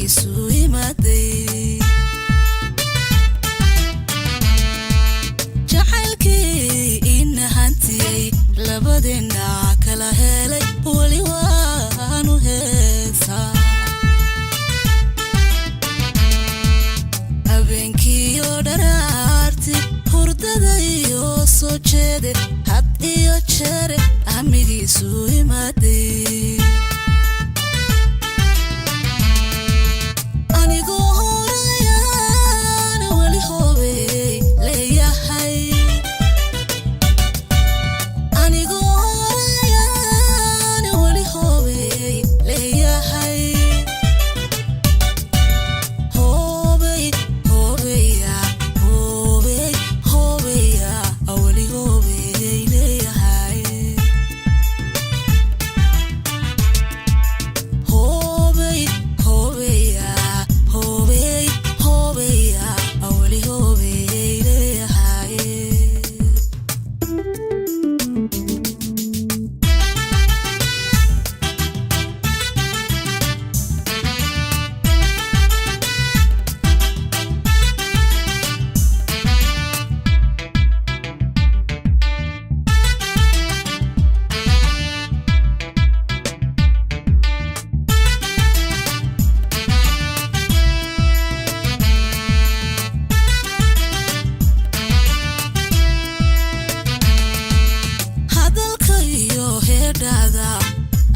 amrigiisu imaaday jacaylkii ina hantiyay labadeena kala helay wali waanu heesaa habeenkiiyo dharaarti hurdada iyo soo jeede had iyo jeere amrigiisu imaaday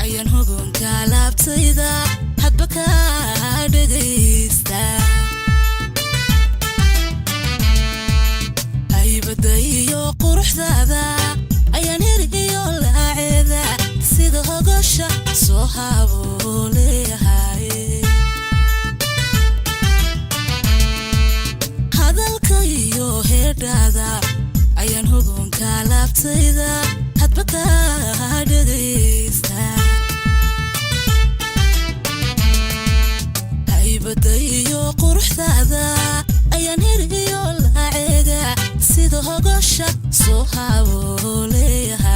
ayaan hogoonka laabtayda hadba ka dhagaysta aybada iyo quruxdaada ayaan heriyo laaceeda sida hogosha soo haboleeyahay hadalka iyo heedhaada ayaan hogoonka laabtayda hadba ka dhagaysta aybada iyo quruxdaada ayaan heriyo laaceeda sida hogosha soo haboleeyahay